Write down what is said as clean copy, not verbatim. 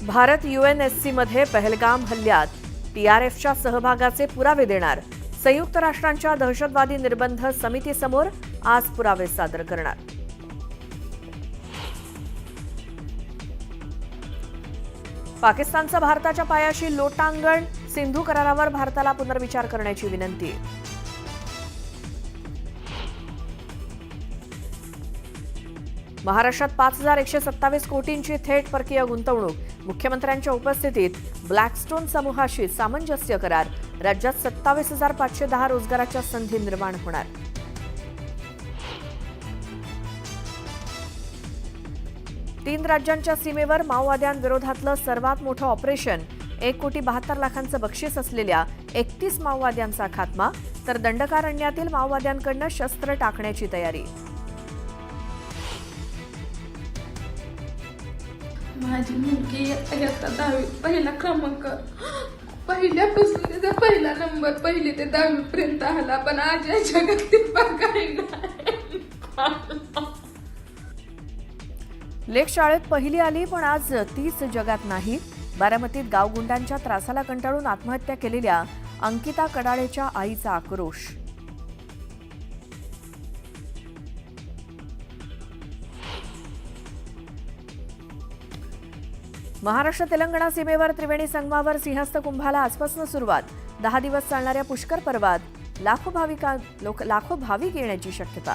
Bharat UNSC मध्ये पहलगाम हल्ल्यात TRFच्या सहभागाचे पुरावे देणार. संयुक्त राष्ट्रांच्या दहशतवादी निर्बंध समितीसमोर आज पुरावे सादर करणार. पाकिस्तानचा भारताच्या पायाशी लोटांगण. सिंधू करारावर भारताला पुनर्विचार करण्याची विनंती. महाराष्ट्रात 5,127 कोटींची थेट परकीय गुंतवणूक. मुख्यमंत्र्यांच्या उपस्थितीत ब्लॅकस्टोन समूहाशी सामंजस्य करार. राज्यात 27,510 रोजगाराच्या संधी निर्माण होणार. तीन राज्यांच्या सीमेवर माओवाद्यांविरोधातलं सर्वात मोठं ऑपरेशन. 1,72,00,000 बक्षीस असलेल्या 31 माओवाद्यांचा खात्मा. तर दंडकारण्यातील माओवाद्यांकडून शस्त्र टाकण्याची तयारी. माझी मुलगी इयत्ता 10वी पहिला क्रमांक, पहिल्यापासून त्याचा पहिला नंबर 1ली ते 10वी पर्यंत आला, पण आज या जगात ती बघायला. लेक शाळेत पहिली आली, पण आज तीच जगात नाही. बारामतीत गावगुंडांच्या त्रासाला कंटाळून आत्महत्या केलेल्या अंकिता कडाळेच्या आईचा आक्रोश. महाराष्ट्र तेलंगणा सीमेवर त्रिवेणी संगमावर सिंहस्थ कुंभाला आजपासून सुरुवात. 10 दिवस चालणाऱ्या पुष्कर पर्वात लाखो भाविक येण्याची शक्यता.